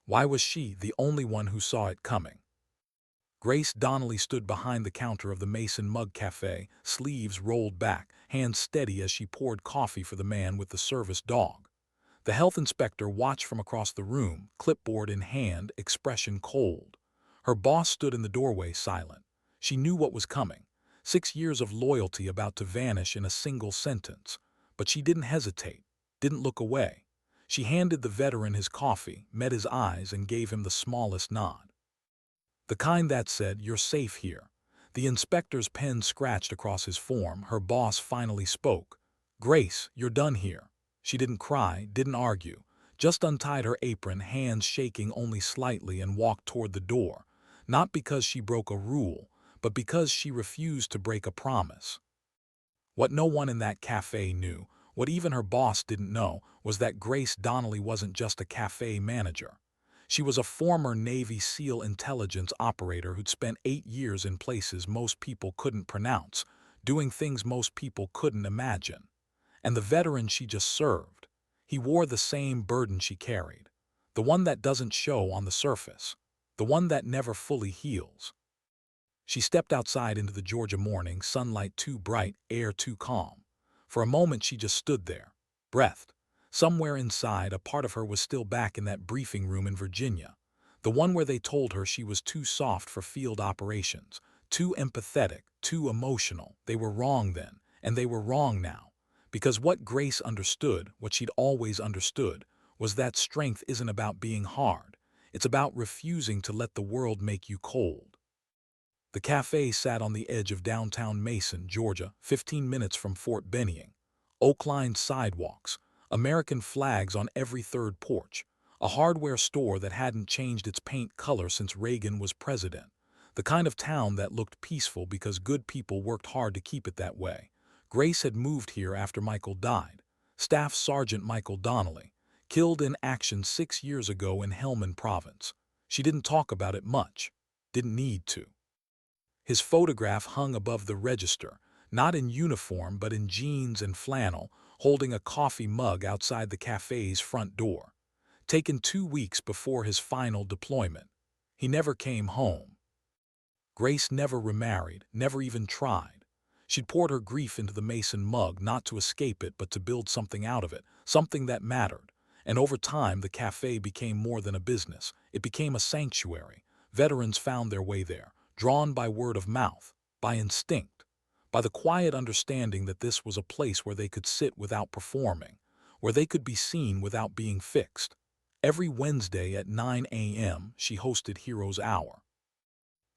Why was she the only one who saw it coming? Grace Donnelly stood behind the counter of the Mason Mug Cafe, sleeves rolled back, hands steady as she poured coffee for the man with the service dog. The health inspector watched from across the room, clipboard in hand, expression cold. Her boss stood in the doorway, silent. She knew what was coming. 6 years of loyalty about to vanish in a single sentence. But she didn't hesitate, didn't look away. She handed the veteran his coffee, met his eyes, and gave him the smallest nod. The kind that said, "You're safe here." The inspector's pen scratched across his form. Her boss finally spoke. "Grace, you're done here." She didn't cry, didn't argue, just untied her apron, hands shaking only slightly, and walked toward the door, not because she broke a rule, but because she refused to break a promise. What no one in that cafe knew, what even her boss didn't know, was that Grace Donnelly wasn't just a cafe manager. She was a former Navy SEAL intelligence operator who'd spent 8 years in places most people couldn't pronounce, doing things most people couldn't imagine. And the veteran she just served, he wore the same burden she carried, the one that doesn't show on the surface, the one that never fully heals. She stepped outside into the Georgia morning, sunlight too bright, air too calm. For a moment she just stood there, breathed. Somewhere inside, a part of her was still back in that briefing room in Virginia, the one where they told her she was too soft for field operations, too empathetic, too emotional. They were wrong then, and they were wrong now. Because what Grace understood, what she'd always understood, was that strength isn't about being hard. It's about refusing to let the world make you cold. The cafe sat on the edge of downtown Mason, Georgia, 15 minutes from Fort Benning. Oak-lined sidewalks, American flags on every third porch, a hardware store that hadn't changed its paint color since Reagan was president. The kind of town that looked peaceful because good people worked hard to keep it that way. Grace had moved here after Michael died. Staff Sergeant Michael Donnelly, killed in action 6 years ago in Helmand Province. She didn't talk about it much. Didn't need to. His photograph hung above the register, not in uniform but in jeans and flannel, holding a coffee mug outside the cafe's front door. Taken 2 weeks before his final deployment. He never came home. Grace never remarried, never even tried. She'd poured her grief into the Mason mug, not to escape it but to build something out of it, something that mattered. And over time the cafe became more than a business. It became a sanctuary. Veterans found their way there, drawn by word of mouth, by instinct, by the quiet understanding that this was a place where they could sit without performing, where they could be seen without being fixed. Every Wednesday at 9 a.m. she hosted Heroes Hour.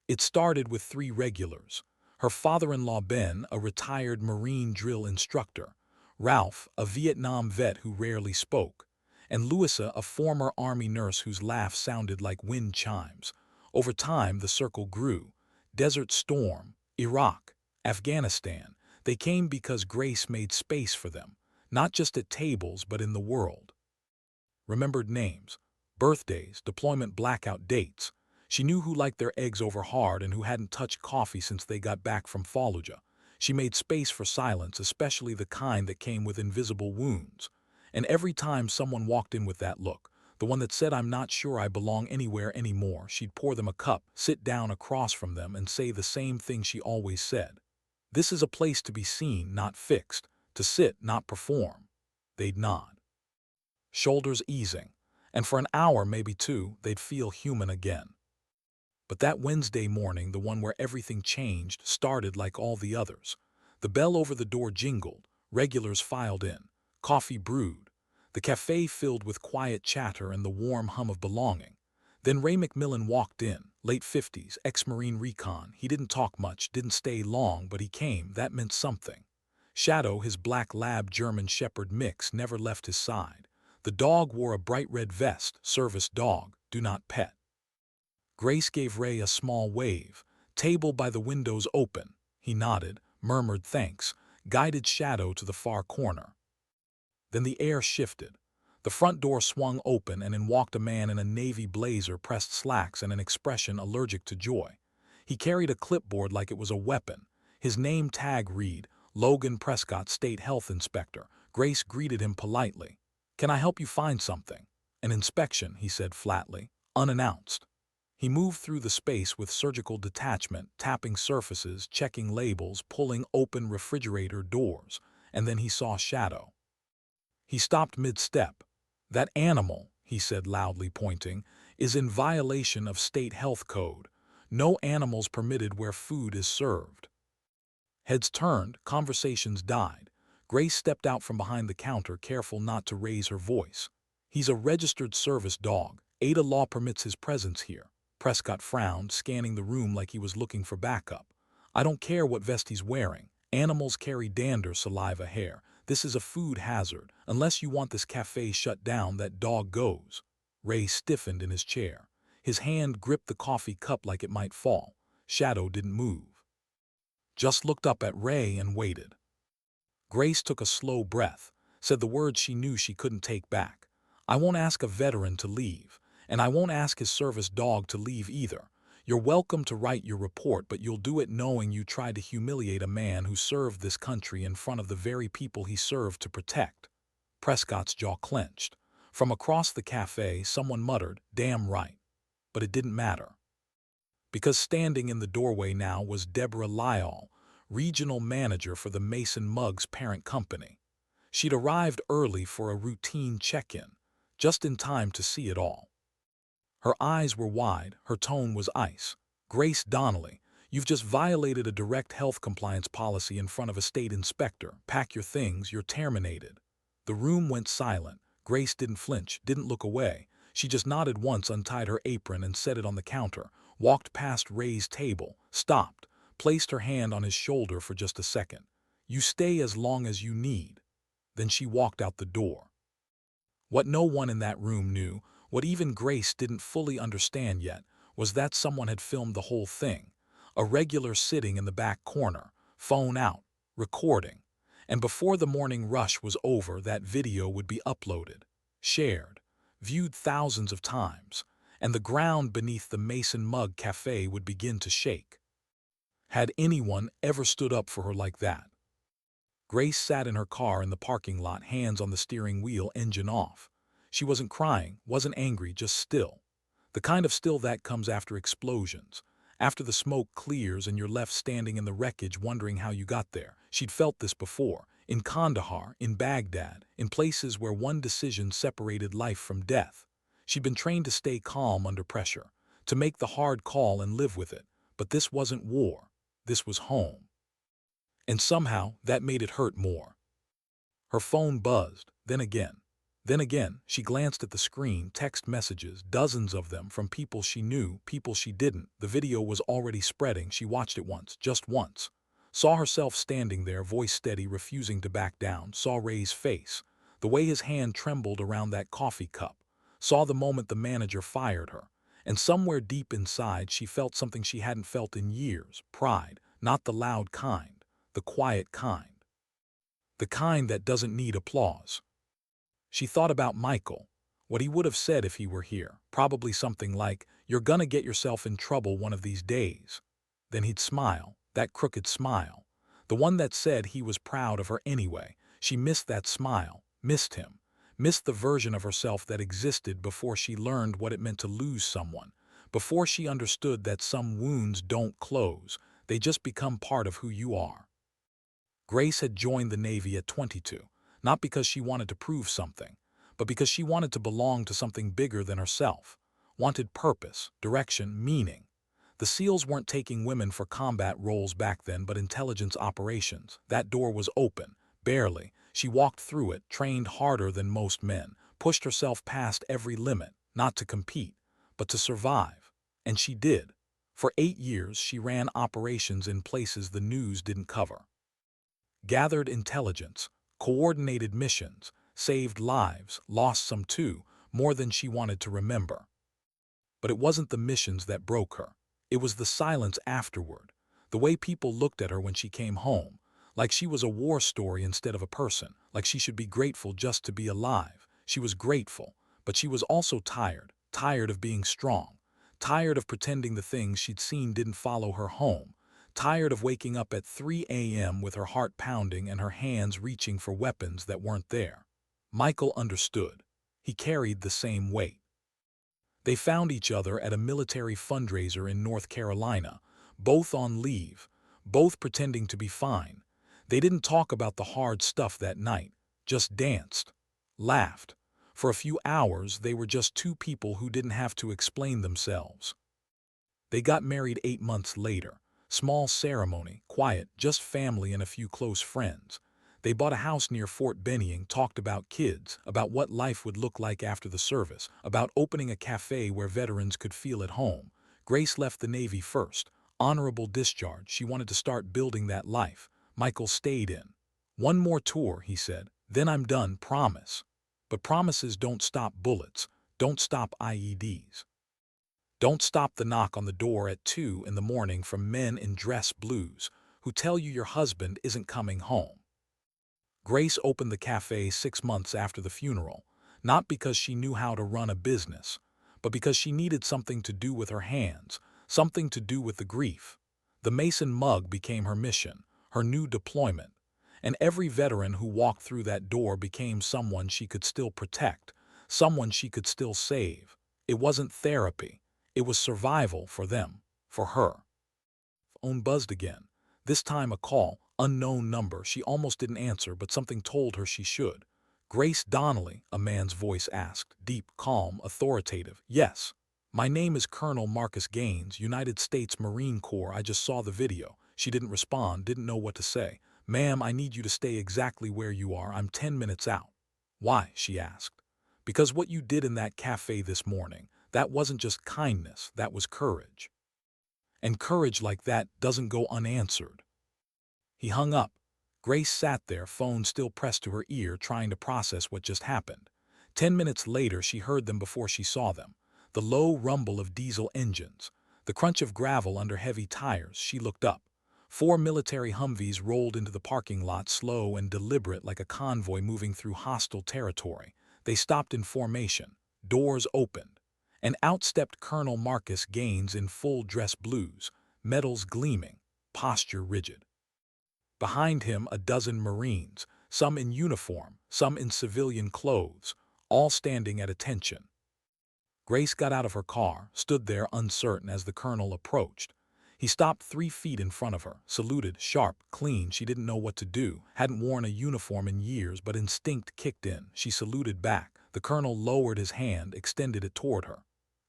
It started with 3 regulars: her father-in-law Ben, a retired Marine drill instructor; Ralph, a Vietnam vet who rarely spoke; and Louisa, a former Army nurse whose laugh sounded like wind chimes. Over time, the circle grew. Desert Storm, Iraq, Afghanistan. They came because Grace made space for them, not just at tables but in the world. Remembered names, birthdays, deployment blackout dates. She knew who liked their eggs over hard and who hadn't touched coffee since they got back from Fallujah. She made space for silence, especially the kind that came with invisible wounds. And every time someone walked in with that look, the one that said, "I'm not sure I belong anywhere anymore," she'd pour them a cup, sit down across from them, and say the same thing she always said. "This is a place to be seen, not fixed, to sit, not perform." They'd nod, shoulders easing, and for an hour, maybe 2, they'd feel human again. But that Wednesday morning, the one where everything changed, started like all the others. The bell over the door jingled, regulars filed in, coffee brewed, the cafe filled with quiet chatter and the warm hum of belonging. Then Ray McMillan walked in, late 50s, ex-Marine recon. He didn't talk much, didn't stay long, but he came. That meant something. Shadow, his black lab German Shepherd mix, never left his side. The dog wore a bright red vest, service dog, do not pet. Grace gave Ray a small wave. "Table by the windows open." He nodded, murmured thanks, guided Shadow to the far corner. Then the air shifted. The front door swung open and in walked a man in a navy blazer, pressed slacks, and an expression allergic to joy. He carried a clipboard like it was a weapon. His name tag read, Logan Prescott, State Health Inspector. Grace greeted him politely. "Can I help you find something?" "An inspection," he said flatly. unannounced. He moved through the space with surgical detachment, tapping surfaces, checking labels, pulling open refrigerator doors, and then he saw Shadow. He stopped mid-step. "That animal," he said loudly pointing, "is in violation of state health code. No animals permitted where food is served." Heads turned, conversations died. Grace stepped out from behind the counter, careful not to raise her voice. "He's a registered service dog. Ada law permits his presence here." Prescott frowned, scanning the room like he was looking for backup. "I don't care what vest he's wearing. Animals carry dander, saliva, hair. This is a food hazard. Unless you want this cafe shut down, that dog goes." Ray stiffened in his chair. His hand gripped the coffee cup like it might fall. Shadow didn't move. Just looked up at Ray and waited. Grace took a slow breath, said the words she knew she couldn't take back. "I won't ask a veteran to leave, and I won't ask his service dog to leave either. You're welcome to write your report, but you'll do it knowing you tried to humiliate a man who served this country in front of the very people he served to protect." Prescott's jaw clenched. From across the cafe, someone muttered, "Damn right." But it didn't matter. Because standing in the doorway now was Deborah Lyall, regional manager for the Mason Muggs parent company. She'd arrived early for a routine check-in, just in time to see it all. Her eyes were wide, her tone was ice. "Grace Donnelly, you've just violated a direct health compliance policy in front of a state inspector. Pack your things, you're terminated." The room went silent. Grace didn't flinch, didn't look away. She just nodded once, untied her apron and set it on the counter, walked past Ray's table, stopped, placed her hand on his shoulder for just a second. "You stay as long as you need." Then she walked out the door. What no one in that room knew, what even Grace didn't fully understand yet, was that someone had filmed the whole thing. A regular sitting in the back corner, phone out, recording. And before the morning rush was over, that video would be uploaded, shared, viewed thousands of times, and the ground beneath the Mason Mug Cafe would begin to shake. Had anyone ever stood up for her like that? Grace sat in her car in the parking lot, hands on the steering wheel, engine off. She wasn't crying, wasn't angry, just still. The kind of still that comes after explosions, after the smoke clears and you're left standing in the wreckage wondering how you got there. She'd felt this before, in Kandahar, in Baghdad, in places where one decision separated life from death. She'd been trained to stay calm under pressure, to make the hard call and live with it. But this wasn't war. This was home. And somehow, that made it hurt more. Her phone buzzed, then again. Then again, she glanced at the screen, text messages, dozens of them from people she knew, people she didn't. The video was already spreading. She watched it once, just once. Saw herself standing there, voice steady, refusing to back down. Saw Ray's face, the way his hand trembled around that coffee cup. Saw the moment the manager fired her. And somewhere deep inside, she felt something she hadn't felt in years. Pride, not the loud kind, the quiet kind. The kind that doesn't need applause. She thought about Michael, what he would have said if he were here. Probably something like, "You're gonna get yourself in trouble one of these days." Then he'd smile, that crooked smile. The one that said he was proud of her anyway. She missed that smile, missed him, missed the version of herself that existed before she learned what it meant to lose someone, before she understood that some wounds don't close, they just become part of who you are. Grace had joined the Navy at 22, not because she wanted to prove something, but because she wanted to belong to something bigger than herself, wanted purpose, direction, meaning. The SEALs weren't taking women for combat roles back then, but intelligence operations. That door was open, barely. She walked through it, trained harder than most men, pushed herself past every limit, not to compete, but to survive. And she did. For 8 years, she ran operations in places the news didn't cover. Gathered intelligence, coordinated missions, saved lives, lost some too, more than she wanted to remember. But it wasn't the missions that broke her. It was the silence afterward, the way people looked at her when she came home, like she was a war story instead of a person, like she should be grateful just to be alive. She was grateful, but she was also tired, tired of being strong, tired of pretending the things she'd seen didn't follow her home, tired of waking up at 3 a.m. with her heart pounding and her hands reaching for weapons that weren't there. Michael understood. He carried the same weight. They found each other at a military fundraiser in North Carolina, both on leave, both pretending to be fine. They didn't talk about the hard stuff that night, just danced, laughed. For a few hours, they were just two people who didn't have to explain themselves. They got married 8 months later. Small ceremony, quiet, just family and a few close friends. They bought a house near Fort Benning, talked about kids, about what life would look like after the service, about opening a cafe where veterans could feel at home. Grace left the Navy first. Honorable discharge. She wanted to start building that life. Michael stayed in. One more tour, he said. Then I'm done, promise. But promises don't stop bullets, don't stop IEDs. Don't stop the knock on the door at 2 in the morning from men in dress blues who tell you your husband isn't coming home. Grace opened the cafe 6 months after the funeral, not because she knew how to run a business, but because she needed something to do with her hands, something to do with the grief. The Mason mug became her mission, her new deployment, and every veteran who walked through that door became someone she could still protect, someone she could still save. It wasn't therapy. It was survival for them, for her. Phone buzzed again. This time a call, unknown number. She almost didn't answer, but something told her she should. Grace Donnelly, a man's voice asked, deep, calm, authoritative. Yes. My name is Colonel Marcus Gaines, United States Marine Corps. I just saw the video. She didn't respond, didn't know what to say. Ma'am, I need you to stay exactly where you are. I'm 10 minutes out. Why? She asked. Because what you did in that cafe this morning, that wasn't just kindness, that was courage. And courage like that doesn't go unanswered. He hung up. Grace sat there, phone still pressed to her ear, trying to process what just happened. 10 minutes later, she heard them before she saw them. The low rumble of diesel engines, the crunch of gravel under heavy tires. She looked up. 4 military Humvees rolled into the parking lot, slow and deliberate like a convoy moving through hostile territory. They stopped in formation. Doors opened. And out stepped Colonel Marcus Gaines in full dress blues, medals gleaming, posture rigid. Behind him a dozen Marines, some in uniform, some in civilian clothes, all standing at attention. Grace got out of her car, stood there uncertain as the colonel approached. He stopped 3 feet in front of her, saluted, sharp, clean. She didn't know what to do, hadn't worn a uniform in years, but instinct kicked in. She saluted back. The colonel lowered his hand, extended it toward her.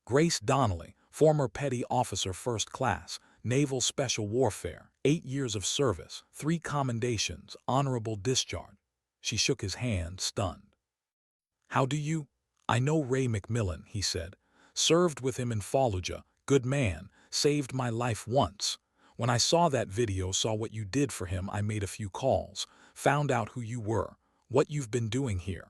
Grace Donnelly, former petty officer first class, Naval Special Warfare, 8 years of service, 3 commendations, honorable discharge. She shook his hand, stunned. How do you? I know Ray McMillan, he said. Served with him in Fallujah, good man, saved my life once. When I saw that video, saw what you did for him, I made a few calls, found out who you were, what you've been doing here.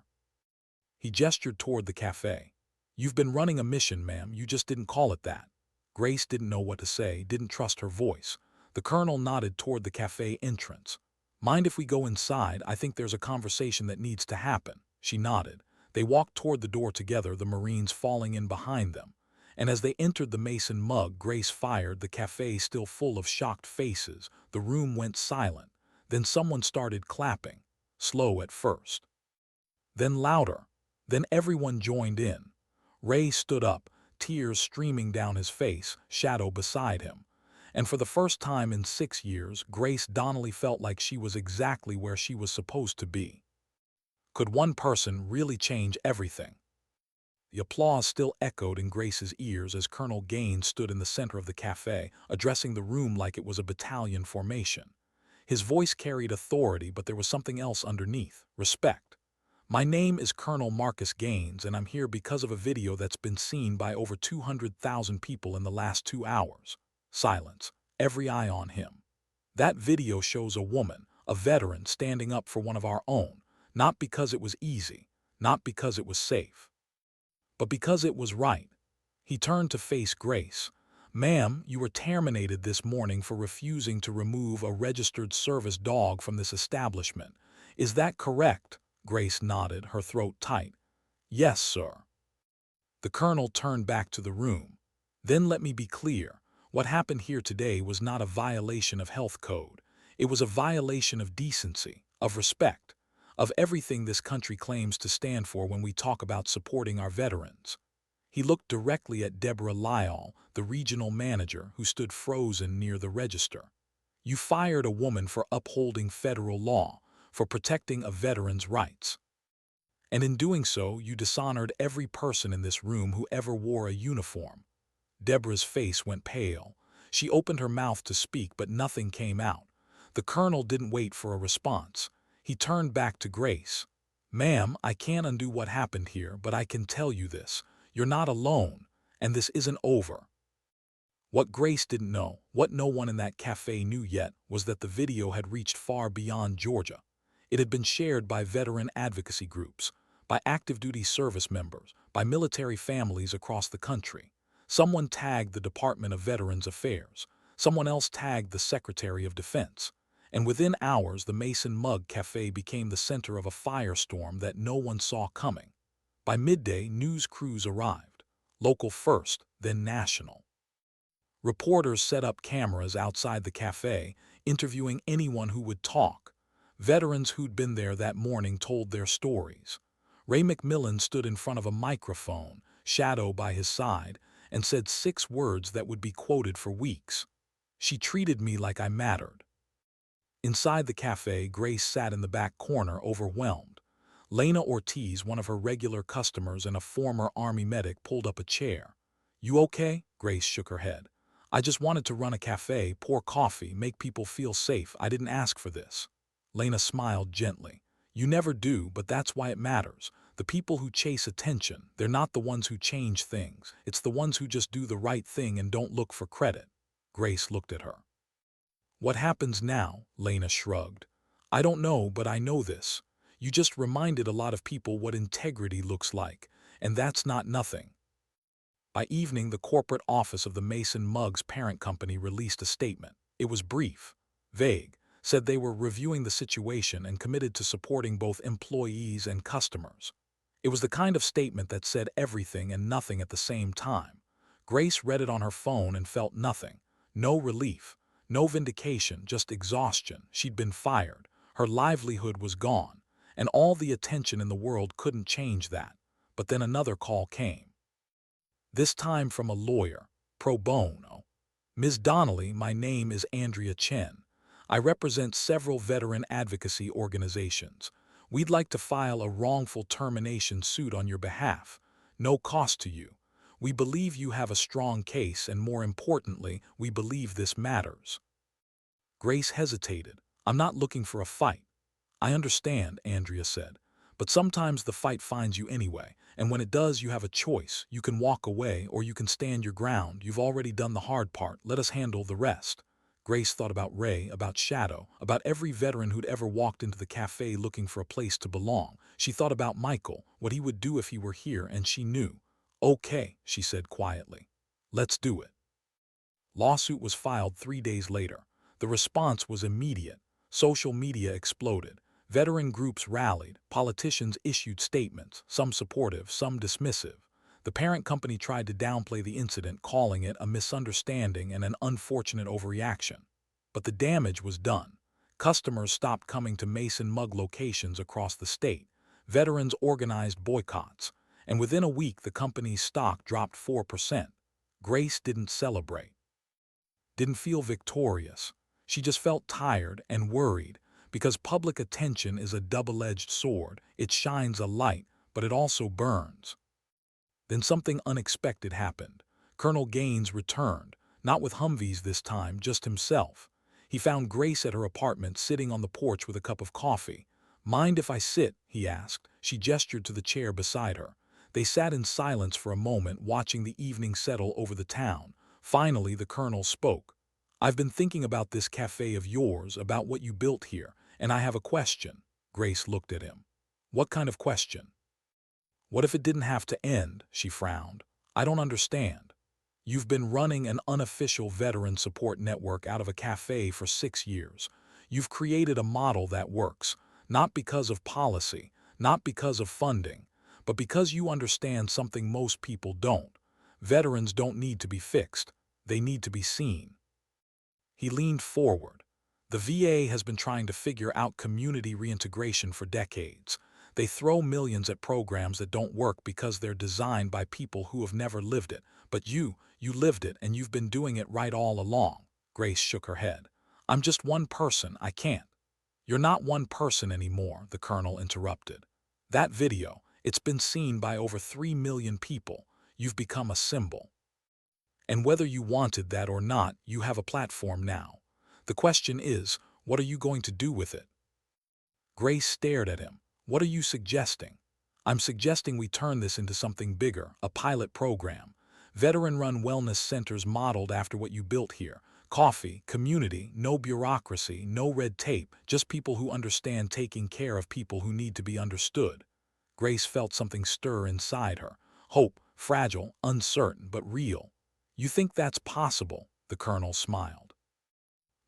He gestured toward the cafe. You've been running a mission, ma'am, you just didn't call it that. Grace didn't know what to say, didn't trust her voice. The colonel nodded toward the cafe entrance. Mind if we go inside? I think there's a conversation that needs to happen. She nodded. They walked toward the door together, the Marines falling in behind them. And as they entered the Mason mug, Grace fired, the cafe still full of shocked faces. The room went silent. Then someone started clapping, slow at first. Then louder. Then everyone joined in. Ray stood up, tears streaming down his face, shadow beside him. And for the first time in 6 years, Grace Donnelly felt like she was exactly where she was supposed to be. Could one person really change everything? The applause still echoed in Grace's ears as Colonel Gaines stood in the center of the cafe, addressing the room like it was a battalion formation. His voice carried authority, but there was something else underneath, respect. My name is Colonel Marcus Gaines, and I'm here because of a video that's been seen by over 200,000 people in the last 2 hours. Silence. Every eye on him. That video shows a woman, a veteran, standing up for one of our own, not because it was easy, not because it was safe, but because it was right. He turned to face Grace. Ma'am, you were terminated this morning for refusing to remove a registered service dog from this establishment. Is that correct? Grace nodded, her throat tight. Yes, sir. The colonel turned back to the room. Then let me be clear. What happened here today was not a violation of health code. It was a violation of decency, of respect, of everything this country claims to stand for when we talk about supporting our veterans. He looked directly at Deborah Lyall, the regional manager, who stood frozen near the register. You fired a woman for upholding federal law, for protecting a veteran's rights. And in doing so, you dishonored every person in this room who ever wore a uniform. Deborah's face went pale. She opened her mouth to speak, but nothing came out. The colonel didn't wait for a response. He turned back to Grace. "Ma'am, I can't undo what happened here, but I can tell you this. You're not alone, and this isn't over." What Grace didn't know, what no one in that cafe knew yet, was that the video had reached far beyond Georgia. It had been shared by veteran advocacy groups, by active duty service members, by military families across the country. Someone tagged the Department of Veterans Affairs. Someone else tagged the Secretary of Defense. And within hours, the Mason Mug Cafe became the center of a firestorm that no one saw coming. By midday, news crews arrived. Local first, then national. Reporters set up cameras outside the cafe, interviewing anyone who would talk. Veterans who'd been there that morning told their stories. Ray McMillan stood in front of a microphone, Shadow by his side, and said 6 words that would be quoted for weeks. "She treated me like I mattered." Inside the cafe, Grace sat in the back corner, overwhelmed. Lena Ortiz, one of her regular customers and a former Army medic, pulled up a chair. "You okay?" Grace shook her head. "I just wanted to run a cafe, pour coffee, make people feel safe. I didn't ask for this." Lena smiled gently. "You never do, but that's why it matters. The people who chase attention, they're not the ones who change things. It's the ones who just do the right thing and don't look for credit." Grace looked at her. "What happens now?" Lena shrugged. "I don't know, but I know this. You just reminded a lot of people what integrity looks like, and that's not nothing." By evening, the corporate office of the Mason Mug's parent company released a statement. It was brief, vague, said they were reviewing the situation and committed to supporting both employees and customers. It was the kind of statement that said everything and nothing at the same time. Grace read it on her phone and felt nothing. No relief, no vindication, just exhaustion. She'd been fired. Her livelihood was gone, and all the attention in the world couldn't change that. But then another call came. This time from a lawyer, pro bono. "Ms. Donnelly, my name is Andrea Chen. I represent several veteran advocacy organizations. We'd like to file a wrongful termination suit on your behalf. No cost to you. We believe you have a strong case, and more importantly, we believe this matters." Grace hesitated. "I'm not looking for a fight." "I understand," Andrea said. "But sometimes the fight finds you anyway, and when it does, you have a choice. You can walk away or you can stand your ground. You've already done the hard part. Let us handle the rest." Grace thought about Ray, about Shadow, about every veteran who'd ever walked into the cafe looking for a place to belong. She thought about Michael, what he would do if he were here, and she knew. "Okay," she said quietly. "Let's do it." Lawsuit was filed 3 days later. The response was immediate. Social media exploded. Veteran groups rallied. Politicians issued statements, some supportive, some dismissive. The parent company tried to downplay the incident, calling it a misunderstanding and an unfortunate overreaction. But the damage was done. Customers stopped coming to Mason Mug locations across the state. Veterans organized boycotts. And within a week, the company's stock dropped 4%. Grace didn't celebrate. Didn't feel victorious. She just felt tired and worried, because public attention is a double-edged sword. It shines a light, but it also burns. Then something unexpected happened. Colonel Gaines returned, not with Humvees this time, just himself. He found Grace at her apartment, sitting on the porch with a cup of coffee. "Mind if I sit?" he asked. She gestured to the chair beside her. They sat in silence for a moment, watching the evening settle over the town. Finally, the colonel spoke. "I've been thinking about this cafe of yours, about what you built here, and I have a question." Grace looked at him. "What kind of question?" "What if it didn't have to end?" She frowned. "I don't understand. You've been running an unofficial veteran support network out of a cafe for 6 years. You've created a model that works, not because of policy, not because of funding, but because you understand something most people don't. Veterans don't need to be fixed. They need to be seen." He leaned forward. "The VA has been trying to figure out community reintegration for decades. They throw millions at programs that don't work because they're designed by people who have never lived it. But you lived it and you've been doing it right all along. Grace shook her head. I'm just one person, I can't. You're not one person anymore, the colonel interrupted. That video, it's been seen by over 3 million people. You've become a symbol. And whether you wanted that or not, you have a platform now. The question is, what are you going to do with it? Grace stared at him. What are you suggesting? I'm suggesting we turn this into something bigger, a pilot program. Veteran-run wellness centers modeled after what you built here. Coffee, community, no bureaucracy, no red tape, just people who understand taking care of people who need to be understood. Grace felt something stir inside her. Hope, fragile, uncertain, but real. You think that's possible? The colonel smiled.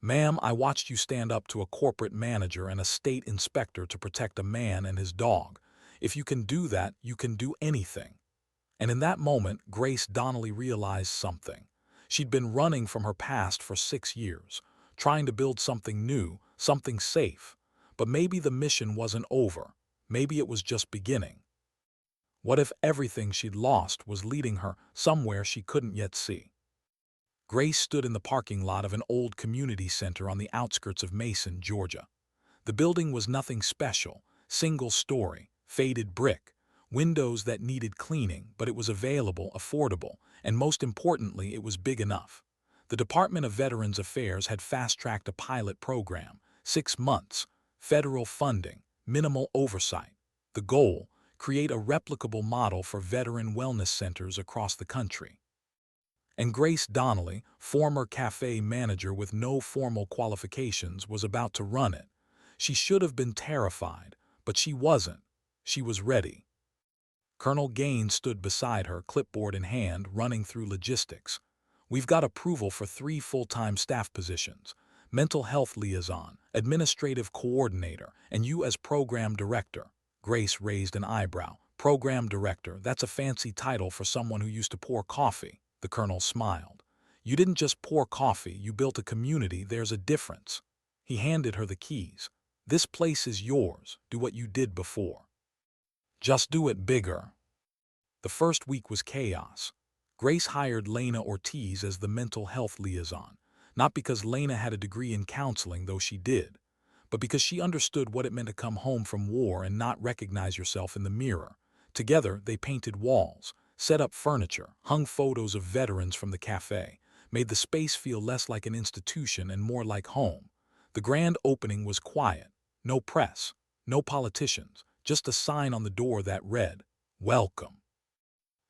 Ma'am, I watched you stand up to a corporate manager and a state inspector to protect a man and his dog. If you can do that, you can do anything. And in that moment, Grace Donnelly realized something. She'd been running from her past for 6 years, trying to build something new, something safe. But maybe the mission wasn't over. Maybe it was just beginning. What if everything she'd lost was leading her somewhere she couldn't yet see? Grace stood in the parking lot of an old community center on the outskirts of Mason, Georgia. The building was nothing special, single-story, faded brick, windows that needed cleaning, but it was available, affordable, and most importantly, it was big enough. The Department of Veterans Affairs had fast-tracked a pilot program, 6 months, federal funding, minimal oversight. The goal, create a replicable model for veteran wellness centers across the country. And Grace Donnelly, former cafe manager with no formal qualifications, was about to run it. She should have been terrified, but she wasn't. She was ready. Colonel Gaines stood beside her, clipboard in hand, running through logistics. We've got approval for 3 full-time staff positions: mental health liaison, administrative coordinator, and you as program director. Grace raised an eyebrow. Program director, that's a fancy title for someone who used to pour coffee. The colonel smiled. You didn't just pour coffee, you built a community. There's a difference. He handed her the keys. This place is yours. Do what you did before. Just do it bigger. The first week was chaos. Grace hired Lena Ortiz as the mental health liaison, not because Lena had a degree in counseling, though she did, but because she understood what it meant to come home from war and not recognize yourself in the mirror. Together, they painted walls, set up furniture, hung photos of veterans from the cafe, made the space feel less like an institution and more like home. The grand opening was quiet. No press, no politicians, just a sign on the door that read, "Welcome.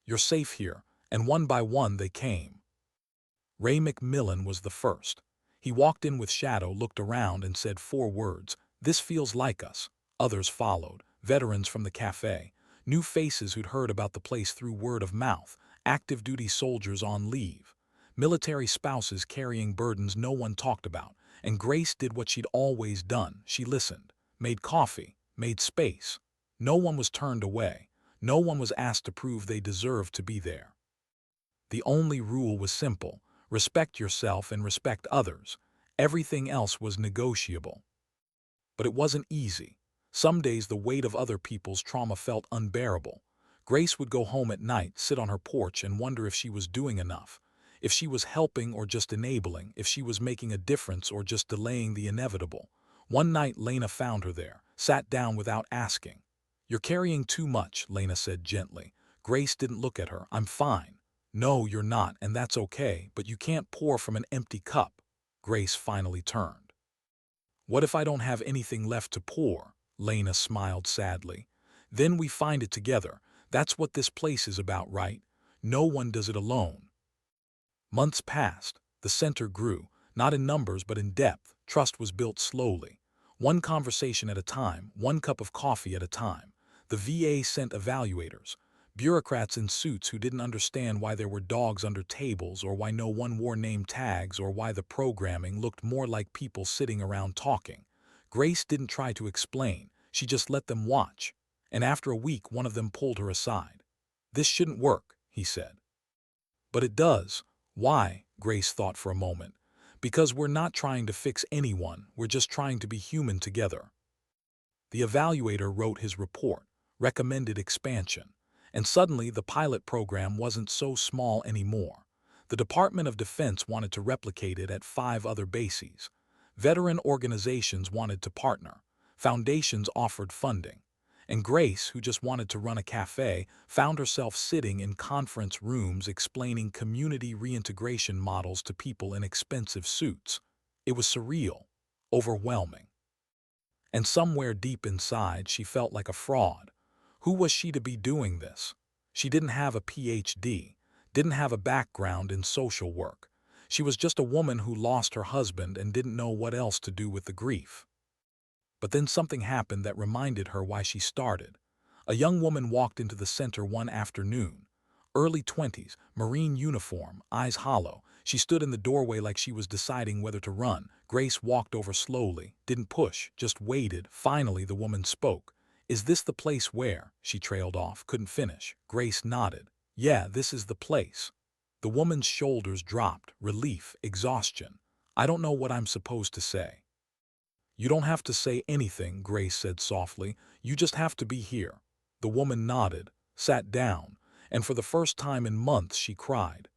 You're safe here," and one by one they came. Ray McMillan was the first. He walked in with shadow, looked around, and said 4 words, "This feels like us." Others followed, veterans from the cafe, new faces who'd heard about the place through word of mouth, active duty soldiers on leave, military spouses carrying burdens no one talked about, and Grace did what she'd always done. She listened, made coffee, made space. No one was turned away. No one was asked to prove they deserved to be there. The only rule was simple: respect yourself and respect others. Everything else was negotiable. But it wasn't easy. Some days the weight of other people's trauma felt unbearable. Grace would go home at night, sit on her porch, and wonder if she was doing enough, if she was helping or just enabling, if she was making a difference or just delaying the inevitable. One night Lena found her there, sat down without asking. "You're carrying too much," Lena said gently. Grace didn't look at her. "I'm fine." "No, you're not, and that's okay, but you can't pour from an empty cup." Grace finally turned. "What if I don't have anything left to pour?" Lena smiled sadly. "Then we find it together. That's what this place is about, right? No one does it alone." Months passed. The center grew, not in numbers but in depth. Trust was built slowly. One conversation at a time, one cup of coffee at a time. The VA sent evaluators, bureaucrats in suits who didn't understand why there were dogs under tables or why no one wore name tags or why the programming looked more like people sitting around talking. Grace didn't try to explain. She just let them watch. And after a week, one of them pulled her aside. "This shouldn't work," he said. "But it does." "Why?" Grace thought for a moment. "Because we're not trying to fix anyone, we're just trying to be human together." The evaluator wrote his report, recommended expansion, and suddenly the pilot program wasn't so small anymore. The Department of Defense wanted to replicate it at 5 other bases. Veteran organizations wanted to partner. Foundations offered funding. And Grace, who just wanted to run a cafe, found herself sitting in conference rooms explaining community reintegration models to people in expensive suits. It was surreal, overwhelming. And somewhere deep inside, she felt like a fraud. Who was she to be doing this? She didn't have a PhD, didn't have a background in social work. She was just a woman who lost her husband and didn't know what else to do with the grief. But then something happened that reminded her why she started. A young woman walked into the center one afternoon. Early 20s, marine uniform, eyes hollow. She stood in the doorway like she was deciding whether to run. Grace walked over slowly, didn't push, just waited. Finally, the woman spoke. "Is this the place where?" She trailed off, couldn't finish. Grace nodded. "Yeah, this is the place." The woman's shoulders dropped, relief, exhaustion. "I don't know what I'm supposed to say." "You don't have to say anything," Grace said softly. "You just have to be here." The woman nodded, sat down, and for the first time in months she cried.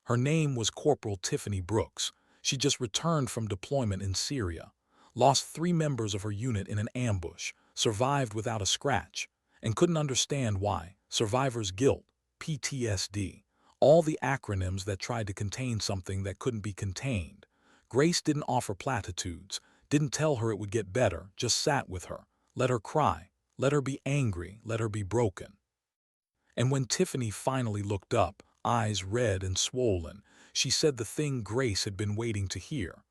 Her name was Corporal Tiffany Brooks. She just returned from deployment in Syria, lost 3 members of her unit in an ambush, survived without a scratch, and couldn't understand why. Survivor's guilt, PTSD, all the acronyms that tried to contain something that couldn't be contained. Grace didn't offer platitudes, didn't tell her it would get better, just sat with her, let her cry, let her be angry, let her be broken. And when Tiffany finally looked up, eyes red and swollen, she said the thing Grace had been waiting to hear.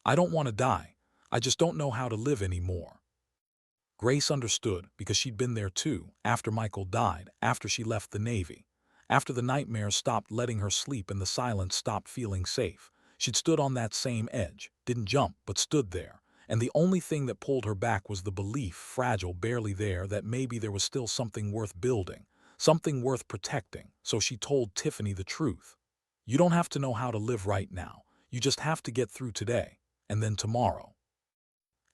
"I don't want to die. I just don't know how to live anymore." Grace understood because she'd been there too, after Michael died, after she left the Navy, after the nightmares stopped letting her sleep and the silence stopped feeling safe. She'd stood on that same edge, didn't jump, but stood there. And the only thing that pulled her back was the belief, fragile, barely there, that maybe there was still something worth building, something worth protecting. So she told Tiffany the truth. "You don't have to know how to live right now. You just have to get through today, and then tomorrow,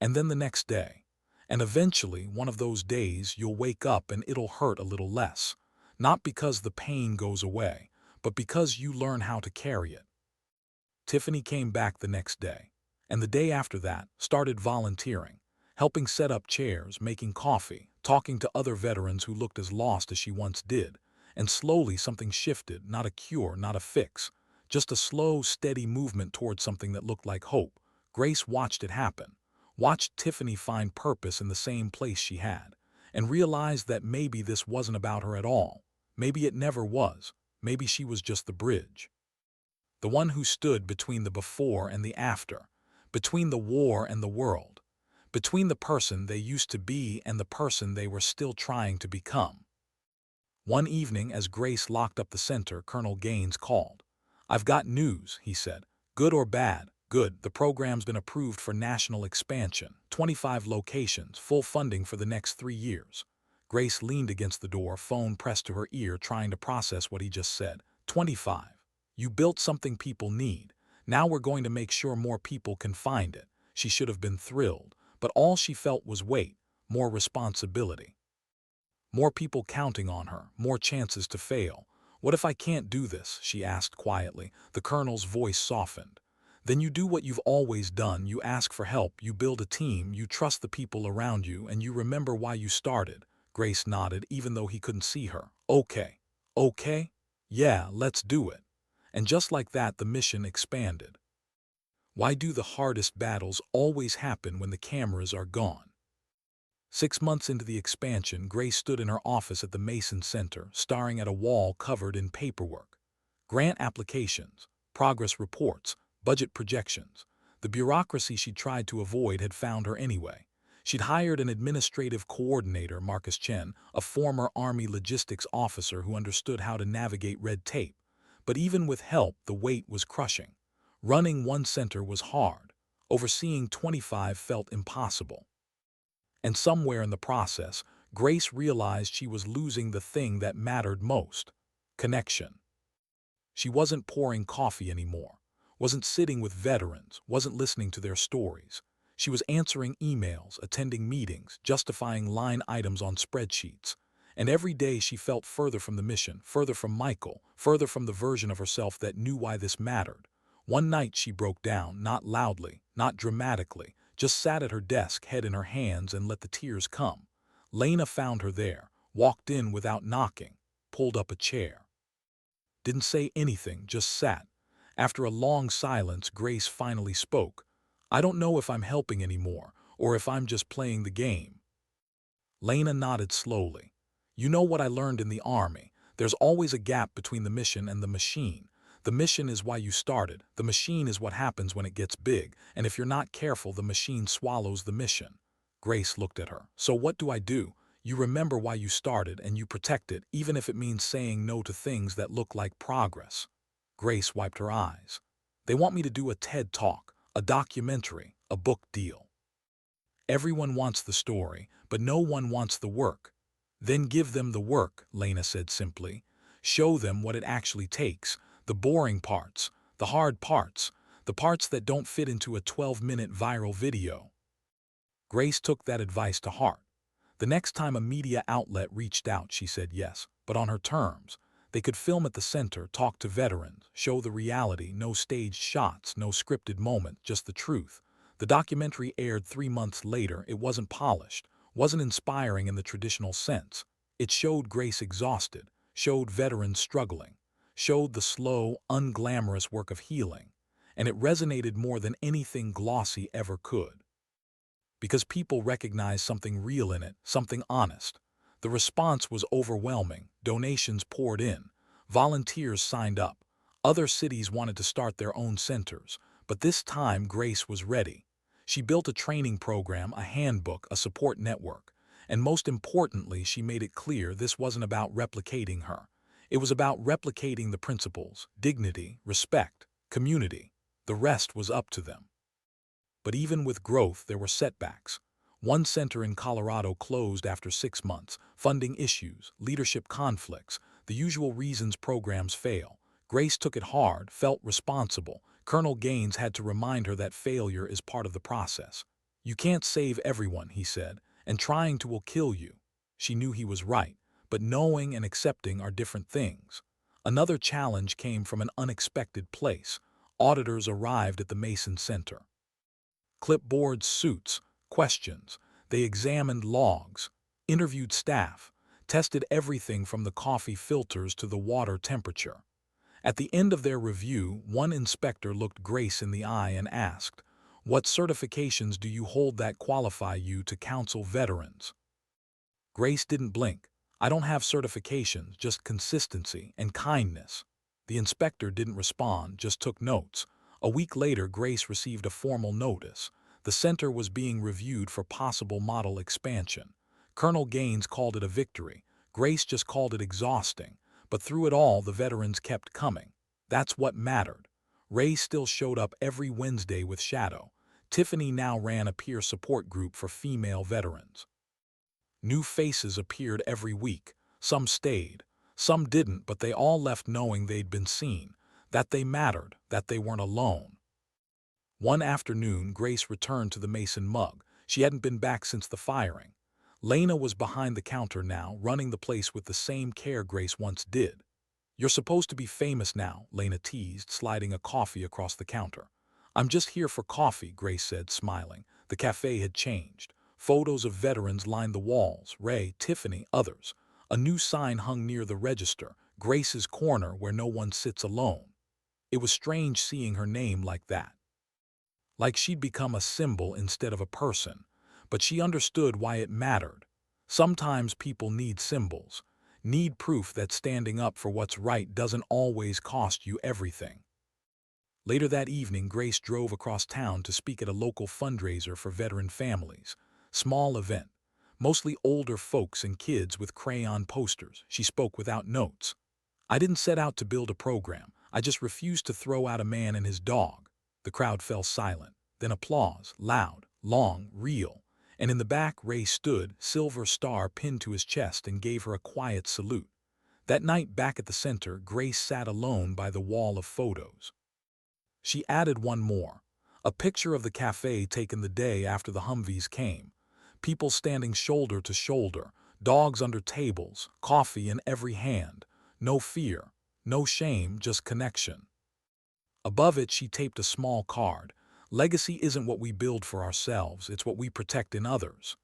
and then the next day. And eventually, one of those days, you'll wake up and it'll hurt a little less. Not because the pain goes away, but because you learn how to carry it." Tiffany came back the next day, and the day after that, started volunteering, helping set up chairs, making coffee, talking to other veterans who looked as lost as she once did. And slowly something shifted, not a cure, not a fix, just a slow, steady movement towards something that looked like hope. Grace watched it happen, watched Tiffany find purpose in the same place she had, and realized that maybe this wasn't about her at all. Maybe it never was. Maybe she was just the bridge. The one who stood between the before and the after, between the war and the world, between the person they used to be and the person they were still trying to become. One evening, as Grace locked up the center, Colonel Gaines called. "I've got news," he said. "Good or bad?" "Good. The program's been approved for national expansion. 25 locations, full funding for the next 3 years. Grace leaned against the door, phone pressed to her ear, trying to process what he just said. 25. You built something people need. Now we're going to make sure more people can find it. She should have been thrilled, but all she felt was weight, more responsibility. More people counting on her, more chances to fail. "What if I can't do this?" she asked quietly. The colonel's voice softened. "Then you do what you've always done. You ask for help, you build a team, you trust the people around you, and you remember why you started." Grace nodded, even though he couldn't see her. "Okay. Okay? Yeah, let's do it." And just like that, the mission expanded. Why do the hardest battles always happen when the cameras are gone? 6 months into the expansion, Grace stood in her office at the Mason Center, staring at a wall covered in paperwork. Grant applications, progress reports, budget projections. The bureaucracy she'd tried to avoid had found her anyway. She'd hired an administrative coordinator, Marcus Chen, a former Army logistics officer who understood how to navigate red tape. But even with help, the weight was crushing. Running one center was hard. Overseeing 25 felt impossible. And somewhere in the process, Grace realized she was losing the thing that mattered most: connection. She wasn't pouring coffee anymore, wasn't sitting with veterans, wasn't listening to their stories. She was answering emails, attending meetings, justifying line items on spreadsheets. And every day she felt further from the mission, further from Michael, further from the version of herself that knew why this mattered. One night she broke down, not loudly, not dramatically, just sat at her desk, head in her hands, and let the tears come. Lena found her there, walked in without knocking, pulled up a chair. Didn't say anything, just sat. After a long silence, Grace finally spoke. "I don't know if I'm helping anymore, or if I'm just playing the game." Lena nodded slowly. "You know what I learned in the army. There's always a gap between the mission and the machine. The mission is why you started. The machine is what happens when it gets big, and if you're not careful, the machine swallows the mission." Grace looked at her. "So what do I do? You remember why you started, and you protect it, even if it means saying no to things that look like progress." Grace wiped her eyes. "They want me to do a TED Talk, a documentary, a book deal. Everyone wants the story, but no one wants the work." "Then give them the work," Lena said simply. "Show them what it actually takes, the boring parts, the hard parts, the parts that don't fit into a 12-minute viral video." Grace took that advice to heart. The next time a media outlet reached out, she said yes, but on her terms. They could film at the center, talk to veterans, show the reality, no staged shots, no scripted moment, just the truth. The documentary aired 3 months later. It wasn't polished, wasn't inspiring in the traditional sense. It showed Grace exhausted, showed veterans struggling, showed the slow, unglamorous work of healing, and it resonated more than anything glossy ever could. Because people recognized something real in it, something honest. The response was overwhelming. Donations poured in. Volunteers signed up. Other cities wanted to start their own centers. But this time Grace was ready. She built a training program, a handbook, a support network. And most importantly, she made it clear this wasn't about replicating her. It was about replicating the principles: dignity, respect, community. The rest was up to them. But even with growth, there were setbacks. One center in Colorado closed after 6 months. Funding issues, leadership conflicts, the usual reasons programs fail. Grace took it hard, felt responsible. Colonel Gaines had to remind her that failure is part of the process. "You can't save everyone," he said, "and trying to will kill you." She knew he was right, but knowing and accepting are different things. Another challenge came from an unexpected place. Auditors arrived at the Mason Center. Clipboards, suits, questions. They examined logs, interviewed staff, tested everything from the coffee filters to the water temperature. At the end of their review, one inspector looked Grace in the eye and asked, "What certifications do you hold that qualify you to counsel veterans?" Grace didn't blink. "I don't have certifications, just consistency and kindness." The inspector didn't respond, just took notes. A week later, Grace received a formal notice. The center was being reviewed for possible model expansion. Colonel Gaines called it a victory. Grace just called it exhausting. But through it all, the veterans kept coming. That's what mattered. Ray still showed up every Wednesday with Shadow. Tiffany now ran a peer support group for female veterans. New faces appeared every week. Some stayed, some didn't, but they all left knowing they'd been seen, that they mattered, that they weren't alone. One afternoon, Grace returned to the Mason mug. She hadn't been back since the firing. Lena was behind the counter now, running the place with the same care Grace once did. "You're supposed to be famous now," Lena teased, sliding a coffee across the counter. "I'm just here for coffee," Grace said, smiling. The cafe had changed. Photos of veterans lined the walls: Ray, Tiffany, others. A new sign hung near the register: "Grace's Corner, where no one sits alone." It was strange seeing her name like that. Like she'd become a symbol instead of a person. But she understood why it mattered. Sometimes people need symbols, need proof that standing up for what's right doesn't always cost you everything. Later that evening, Grace drove across town to speak at a local fundraiser for veteran families. Small event. Mostly older folks and kids with crayon posters. She spoke without notes. "I didn't set out to build a program. I just refused to throw out a man and his dog." The crowd fell silent. Then applause, loud, long, real. And in the back, Ray stood, silver star pinned to his chest, and gave her a quiet salute. That night back at the center, Grace sat alone by the wall of photos. She added one more. A picture of the cafe taken the day after the Humvees came. People standing shoulder to shoulder, dogs under tables, coffee in every hand. No fear, no shame, just connection. Above it she taped a small card. Legacy isn't what we build for ourselves, it's what we protect in others.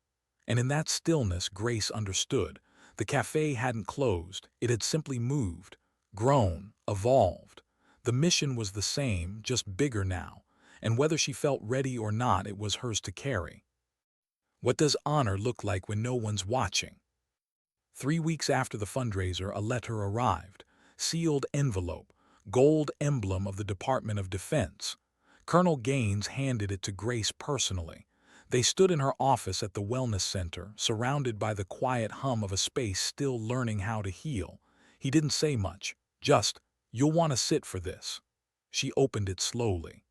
And in that stillness Grace understood. The cafe hadn't closed, it had simply moved, grown, evolved. The mission was the same, just bigger now, and whether she felt ready or not, it was hers to carry. What does honor look like when no one's watching? 3 weeks after the fundraiser, a letter arrived. Sealed envelope, gold emblem of the Department of Defense. Colonel Gaines handed it to Grace personally. They stood in her office at the wellness center, surrounded by the quiet hum of a space still learning how to heal. He didn't say much, just, "You'll want to sit for this." She opened it slowly.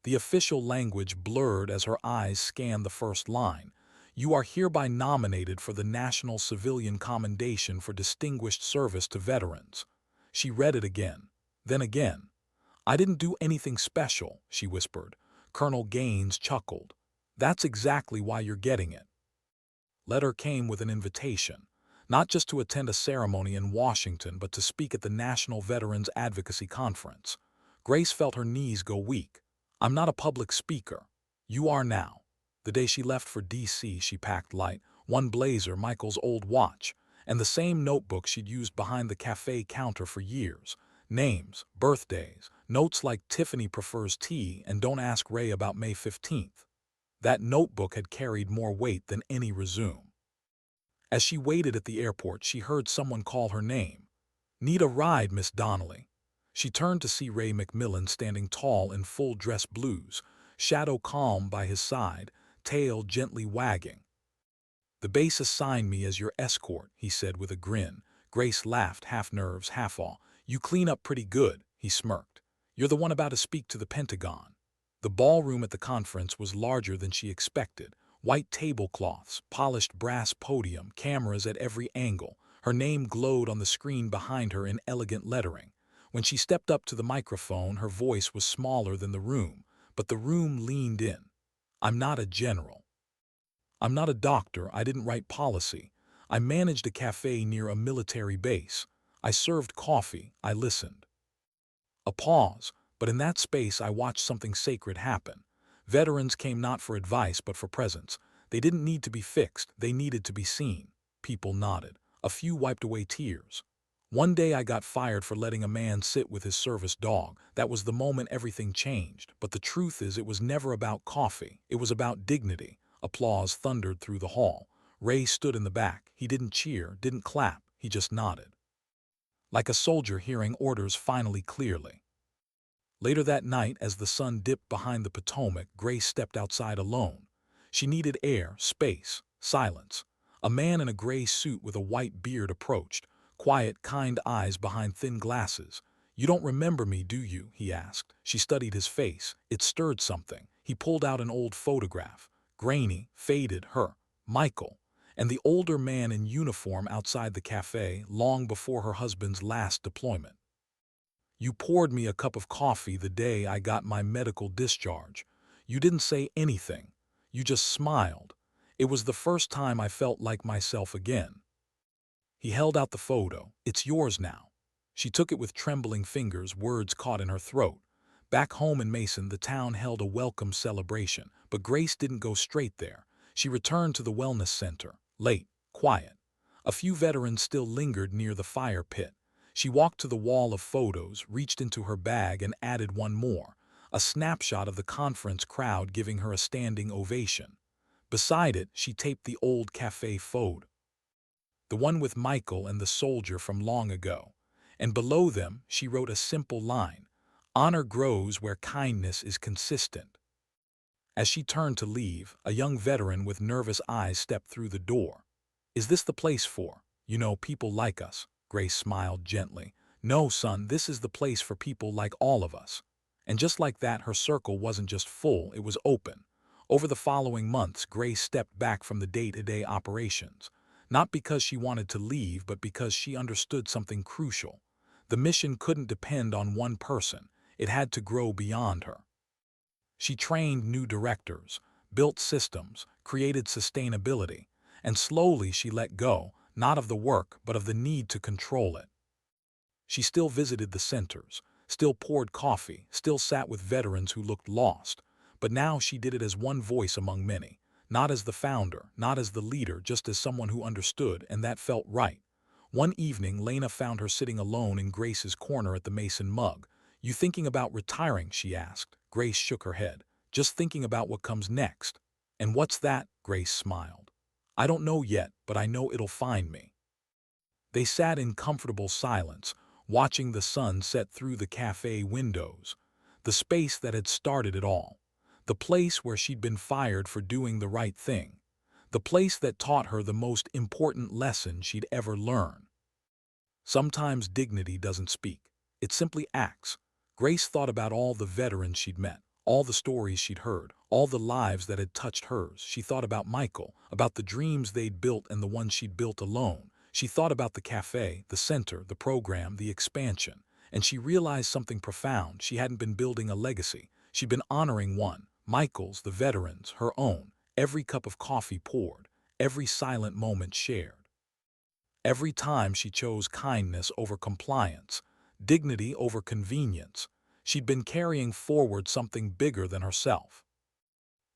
The official language blurred as her eyes scanned the first line. "You are hereby nominated for the National Civilian Commendation for Distinguished Service to Veterans." She read it again, then again. "I didn't do anything special," she whispered. Colonel Gaines chuckled. "That's exactly why you're getting it." Letter came with an invitation, not just to attend a ceremony in Washington, but to speak at the National Veterans Advocacy Conference. Grace felt her knees go weak. "I'm not a public speaker. You are now." The day she left for D.C., she packed light, one blazer, Michael's old watch, and the same notebook she'd used behind the cafe counter for years. Names, birthdays, notes like "Tiffany prefers tea" and "Don't ask Ray about May 15th." That notebook had carried more weight than any resume. As she waited at the airport, she heard someone call her name. "Need a ride, Miss Donnelly?" She turned to see Ray McMillan standing tall in full dress blues, shadow calm by his side, tail gently wagging. "The base assigned me as your escort," he said with a grin. Grace laughed, half nerves, half awe. "You clean up pretty good," he smirked. "You're the one about to speak to the Pentagon." The ballroom at the conference was larger than she expected. White tablecloths, polished brass podium, cameras at every angle. Her name glowed on the screen behind her in elegant lettering. When she stepped up to the microphone, her voice was smaller than the room, but the room leaned in. "I'm not a general. I'm not a doctor. I didn't write policy. I managed a cafe near a military base. I served coffee. I listened." A pause, but in that space I watched something sacred happen. Veterans came not for advice but for presence. They didn't need to be fixed, they needed to be seen. People nodded. A few wiped away tears. "One day I got fired for letting a man sit with his service dog. That was the moment everything changed. But the truth is, it was never about coffee. It was about dignity." Applause thundered through the hall. Ray stood in the back. He didn't cheer, didn't clap, he just nodded. Like a soldier hearing orders finally clearly. Later that night, as the sun dipped behind the Potomac, Grace stepped outside alone. She needed air, space, silence. A man in a gray suit with a white beard approached, quiet, kind eyes behind thin glasses. "You don't remember me, do you?" he asked. She studied his face. It stirred something. He pulled out an old photograph. Grainy, faded, her, Michael, and the older man in uniform outside the cafe long before her husband's last deployment. "You poured me a cup of coffee the day I got my medical discharge. You didn't say anything. You just smiled. It was the first time I felt like myself again." He held out the photo. "It's yours now." She took it with trembling fingers, words caught in her throat. Back home in Mason, the town held a welcome celebration, but Grace didn't go straight there. She returned to the wellness center, late, quiet. A few veterans still lingered near the fire pit. She walked to the wall of photos, reached into her bag and added one more, a snapshot of the conference crowd giving her a standing ovation. Beside it, she taped the old cafe photo, the one with Michael and the soldier from long ago. And below them, she wrote a simple line, "Honor grows where kindness is consistent." As she turned to leave, a young veteran with nervous eyes stepped through the door. "Is this the place for, people like us?" Grace smiled gently. "No, son, this is the place for people like all of us." And just like that, her circle wasn't just full, it was open. Over the following months, Grace stepped back from the day-to-day operations. Not because she wanted to leave, but because she understood something crucial. The mission couldn't depend on one person. It had to grow beyond her. She trained new directors, built systems, created sustainability, and slowly she let go, not of the work, but of the need to control it. She still visited the centers, still poured coffee, still sat with veterans who looked lost, but now she did it as one voice among many, not as the founder, not as the leader, just as someone who understood, and that felt right. One evening, Lena found her sitting alone in Grace's corner at the Mason mug. "You thinking about retiring?" she asked. Grace shook her head. "Just thinking about what comes next." "And what's that?" Grace smiled. "I don't know yet, but I know it'll find me." They sat in comfortable silence, watching the sun set through the cafe windows, the space that had started it all, the place where she'd been fired for doing the right thing, the place that taught her the most important lesson she'd ever learn. Sometimes dignity doesn't speak. It simply acts. Grace thought about all the veterans she'd met, all the stories she'd heard, all the lives that had touched hers. She thought about Michael, about the dreams they'd built and the ones she'd built alone. She thought about the cafe, the center, the program, the expansion. And she realized something profound. She hadn't been building a legacy. She'd been honoring one. Michael's, the veterans, her own. Every cup of coffee poured, every silent moment shared. Every time she chose kindness over compliance, dignity over convenience, she'd been carrying forward something bigger than herself.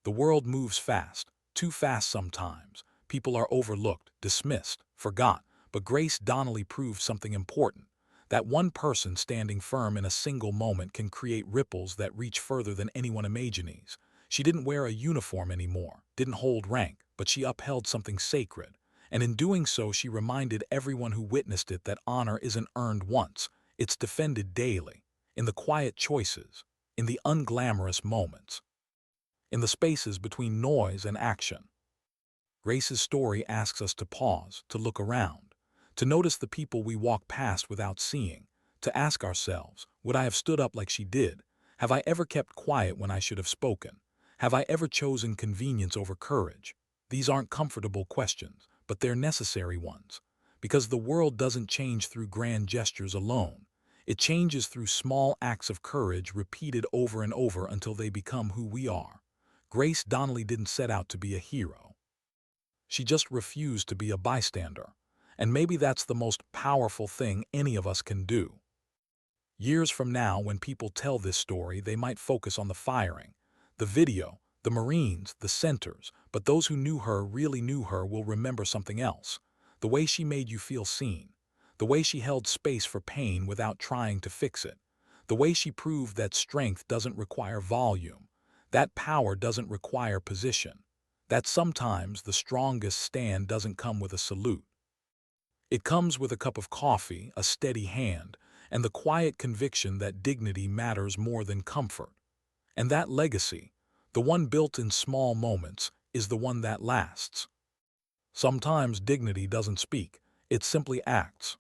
The world moves fast, too fast sometimes. People are overlooked, dismissed, forgot. But Grace Donnelly proved something important. That one person standing firm in a single moment can create ripples that reach further than anyone imagines. She didn't wear a uniform anymore, didn't hold rank, but she upheld something sacred. And in doing so, she reminded everyone who witnessed it that honor isn't earned once, it's defended daily, in the quiet choices, in the unglamorous moments, in the spaces between noise and action. Grace's story asks us to pause, to look around, to notice the people we walk past without seeing, to ask ourselves, would I have stood up like she did? Have I ever kept quiet when I should have spoken? Have I ever chosen convenience over courage? These aren't comfortable questions, but they're necessary ones. Because the world doesn't change through grand gestures alone. It changes through small acts of courage repeated over and over until they become who we are. Grace Donnelly didn't set out to be a hero. She just refused to be a bystander. And maybe that's the most powerful thing any of us can do. Years from now, when people tell this story, they might focus on the firing, the video, the Marines, the centers, but those who knew her, really knew her, will remember something else. The way she made you feel seen. The way she held space for pain without trying to fix it. The way she proved that strength doesn't require volume. That power doesn't require position. That sometimes the strongest stand doesn't come with a salute. It comes with a cup of coffee, a steady hand, and the quiet conviction that dignity matters more than comfort. And that legacy, the one built in small moments, is the one that lasts. Sometimes dignity doesn't speak, it simply acts.